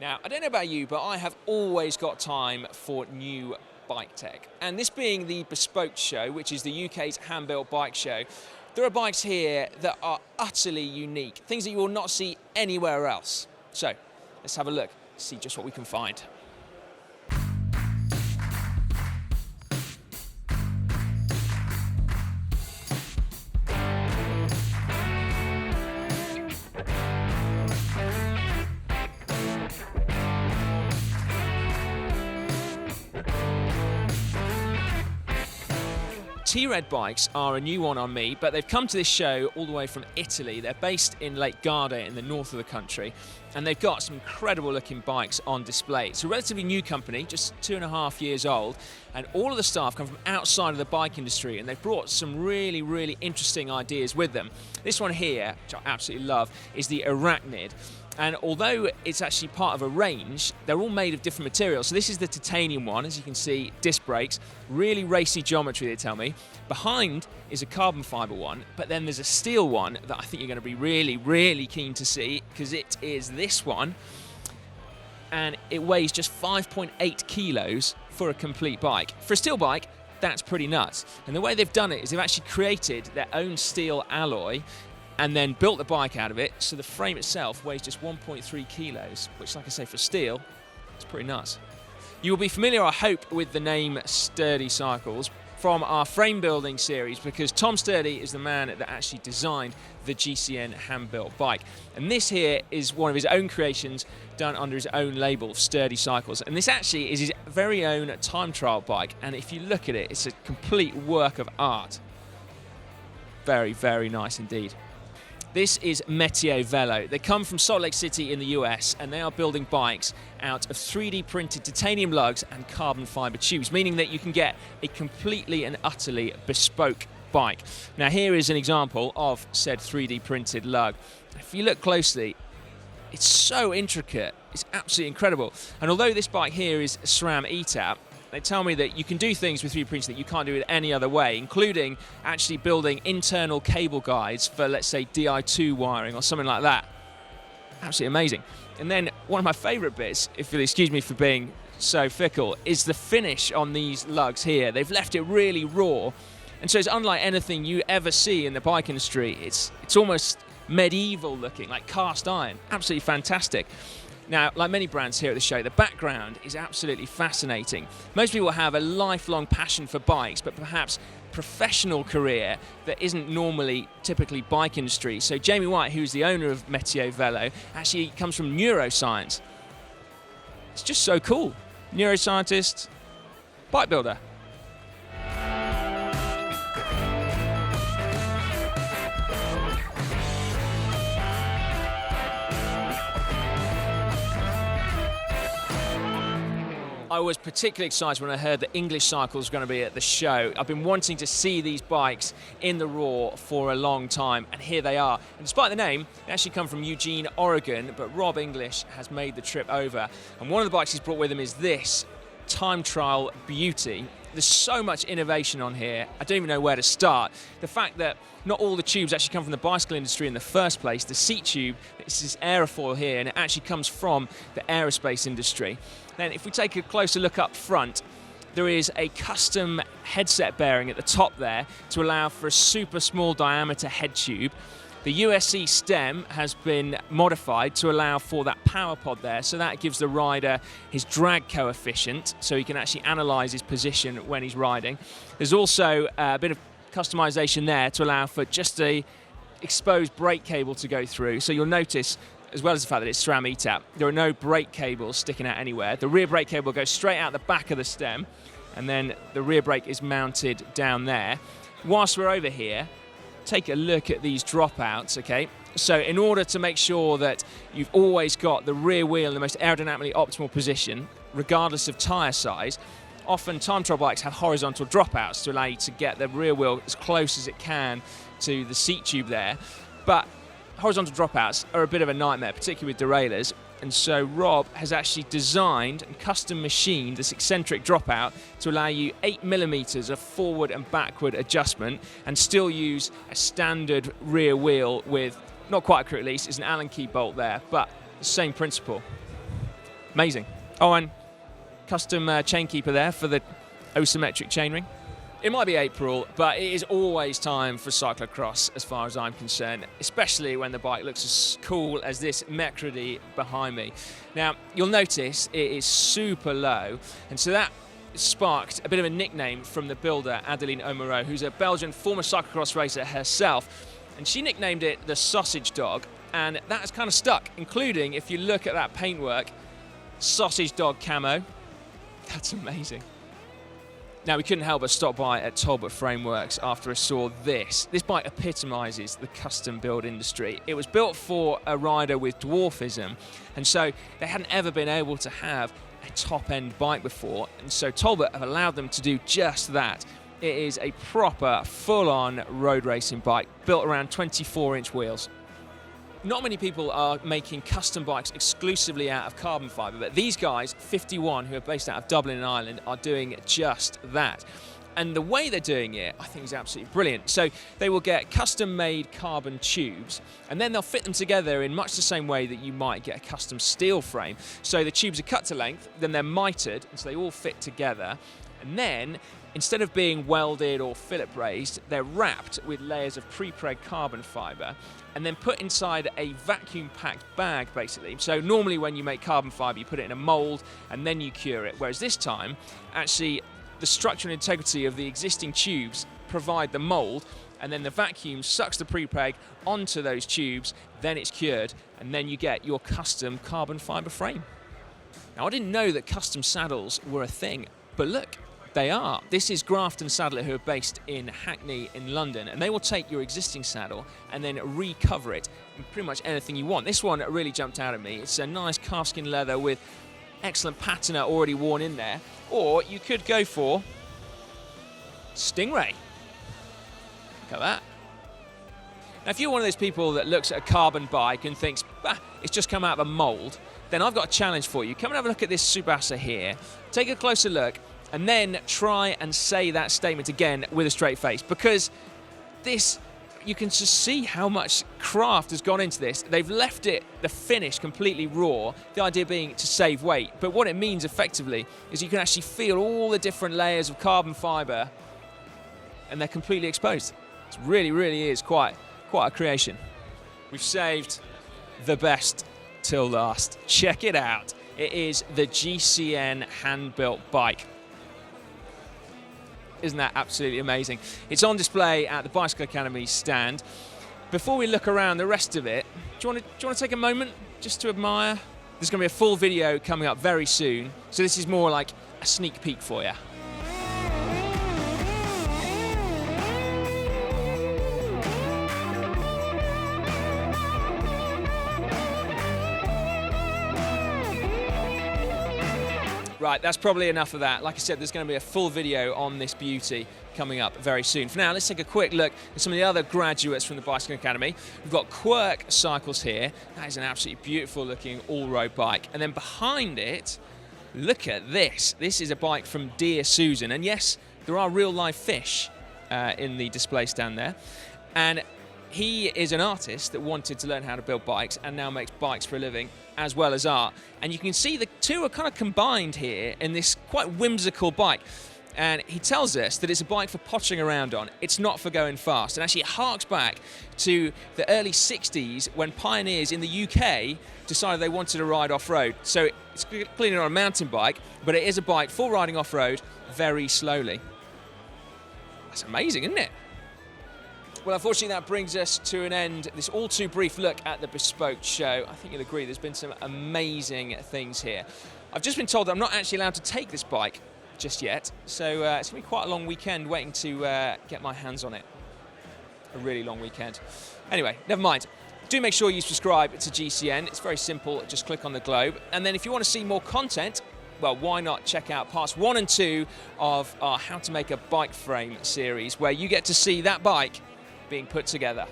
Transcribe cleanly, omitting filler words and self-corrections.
Now, I don't know about you, but I have always got time for new bike tech. And this being the Bespoked show, which is the UK's hand-built bike show, there are bikes here that are utterly unique, things that you will not see anywhere else. So, let's have a look, see just what we can find. T-Red bikes are a new one on me, but they've come to this show all the way from Italy. They're based in Lake Garda in the north of the country, and they've got some incredible looking bikes on display. It's a relatively new company, just 2.5 years old, and all of the staff come from outside of the bike industry, and they've brought some really, really interesting ideas with them. This one here, which I absolutely love, is the Arachnid. And although it's actually part of a range, they're all made of different materials. So this is the titanium one, as you can see, disc brakes, really racy geometry, they tell me. Behind is a carbon fibre one, but then there's a steel one that I think you're going to be really, really keen to see, because it is this one. And it weighs just 5.8 kilos for a complete bike. For a steel bike, that's pretty nuts. And the way they've done it is they've actually created their own steel alloy and then built the bike out of it, so the frame itself weighs just 1.3 kilos, which, like I say, for steel, it's pretty nuts. You will be familiar, I hope, with the name Sturdy Cycles from our frame building series, because Tom Sturdy is the man that actually designed the GCN hand-built bike. And this here is one of his own creations done under his own label, Sturdy Cycles. And this actually is his very own time trial bike, and if you look at it, it's a complete work of art. Very, very nice indeed. This is Metier Velo. They come from Salt Lake City in the US, and they are building bikes out of 3D printed titanium lugs and carbon fibre tubes, meaning that you can get a completely and utterly bespoke bike. Now here is an example of said 3D printed lug. If you look closely, it's so intricate, it's absolutely incredible. And although this bike here is SRAM ETAP, they tell me that you can do things with 3D printing that you can't do it any other way, including actually building internal cable guides for, let's say, Di2 wiring or something like that. Absolutely amazing. And then one of my favourite bits, if you'll excuse me for being so fickle, is the finish on these lugs here. They've left it really raw, and so it's unlike anything you ever see in the bike industry. It's almost medieval looking, like cast iron. Absolutely fantastic. Now, like many brands here at the show, the background is absolutely fascinating. Most people have a lifelong passion for bikes, but perhaps professional career that isn't normally typically bike industry. So Jamie White, who's the owner of Metier Velo, actually comes from neuroscience. It's just so cool. Neuroscientist, bike builder. I was particularly excited when I heard that English Cycles was going to be at the show. I've been wanting to see these bikes in the raw for a long time, and here they are. And despite the name, they actually come from Eugene, Oregon, but Rob English has made the trip over. And one of the bikes he's brought with him is this time trial beauty. There's so much innovation on here, I don't even know where to start. The fact that not all the tubes actually come from the bicycle industry in the first place. The seat tube, it's this aerofoil here, and it actually comes from the aerospace industry. Then if we take a closer look up front, there is a custom headset bearing at the top there to allow for a super small diameter head tube. The USC stem has been modified to allow for that power pod there, so that gives the rider his drag coefficient, so he can actually analyse his position when he's riding. There's also a bit of customization there to allow for just a exposed brake cable to go through. So you'll notice, as well as the fact that it's SRAM ETAP, there are no brake cables sticking out anywhere. The rear brake cable goes straight out the back of the stem, and then the rear brake is mounted down there. Whilst we're over here, take a look at these dropouts, okay? So in order to make sure that you've always got the rear wheel in the most aerodynamically optimal position, regardless of tyre size, often time trial bikes have horizontal dropouts to allow you to get the rear wheel as close as it can to the seat tube there. But horizontal dropouts are a bit of a nightmare, particularly with derailleurs. And so Rob has actually designed and custom machined this eccentric dropout to allow you 8mm of forward and backward adjustment and still use a standard rear wheel with, not quite a quick release, it's an Allen key bolt there, but the same principle. Amazing. Oh, and custom chain keeper there for the asymmetric chainring. It might be April, but it is always time for cyclocross as far as I'm concerned, especially when the bike looks as cool as this Mercredi behind me. Now, you'll notice it is super low, and so that sparked a bit of a nickname from the builder, Adeline Omaro, who's a Belgian former cyclocross racer herself, and she nicknamed it the Sausage Dog, and that has kind of stuck, including, if you look at that paintwork, Sausage Dog camo. That's amazing. Now, we couldn't help but stop by at Tolbert Frameworks after I saw this. This bike epitomises the custom build industry. It was built for a rider with dwarfism, and so they hadn't ever been able to have a top-end bike before, and so Tolbert have allowed them to do just that. It is a proper, full-on road racing bike built around 24-inch wheels. Not many people are making custom bikes exclusively out of carbon fibre, but these guys, FiftyOne, who are based out of Dublin, Ireland, are doing just that. And the way they're doing it, I think, is absolutely brilliant. So they will get custom-made carbon tubes, and then they'll fit them together in much the same way that you might get a custom steel frame. So the tubes are cut to length, then they're mitered, and so they all fit together. And then, instead of being welded or fillet brazed, they're wrapped with layers of pre-preg carbon fibre and then put inside a vacuum-packed bag, basically. So normally when you make carbon fibre, you put it in a mould and then you cure it, whereas this time, actually, the structure and integrity of the existing tubes provide the mould, and then the vacuum sucks the pre-preg onto those tubes, then it's cured, and then you get your custom carbon fibre frame. Now, I didn't know that custom saddles were a thing, but look, they are. This is Grafton Saddler, who are based in Hackney in London, and they will take your existing saddle and then recover it in pretty much anything you want. This one really jumped out at me. It's a nice calfskin leather with excellent patina already worn in there, or you could go for Stingray. Look at that. Now, if you're one of those people that looks at a carbon bike and thinks, bah, it's just come out of a mould, then I've got a challenge for you. Come and have a look at this Tsubasa here. Take a closer look, and then try and say that statement again with a straight face, because this, you can just see how much craft has gone into this. They've left it, the finish, completely raw, the idea being to save weight, but what it means effectively is you can actually feel all the different layers of carbon fibre, and they're completely exposed. It really, really is quite a creation. We've saved the best till last. Check it out. It is the GCN hand-built bike. Isn't that absolutely amazing? It's on display at the Bicycle Academy stand. Before we look around the rest of it, do you want to take a moment just to admire? There's going to be a full video coming up very soon, so this is more like a sneak peek for you. Right, that's probably enough of that. Like I said, there's going to be a full video on this beauty coming up very soon. For now, let's take a quick look at some of the other graduates from the Bicycle Academy. We've got Quirk Cycles here. That is an absolutely beautiful looking all-road bike. And then behind it, look at this. This is a bike from Dear Susan. And yes, there are real live fish in the display stand there. And he is an artist that wanted to learn how to build bikes and now makes bikes for a living as well as art. And you can see the two are kind of combined here in this quite whimsical bike. And he tells us that it's a bike for pottering around on. It's not for going fast. And actually it harks back to the early 60s when pioneers in the UK decided they wanted to ride off-road. So it's clearly not a mountain bike, but it is a bike for riding off-road very slowly. That's amazing, isn't it? Well, unfortunately, that brings us to an end. This all too brief look at the Bespoked show. I think you'll agree there's been some amazing things here. I've just been told that I'm not actually allowed to take this bike just yet, so it's going to be quite a long weekend waiting to get my hands on it. A really long weekend. Anyway, never mind. Do make sure you subscribe to GCN. It's very simple. Just click on the globe. And then if you want to see more content, well, why not check out parts 1 and 2 of our How to Make a Bike Frame series, where you get to see that bike being put together.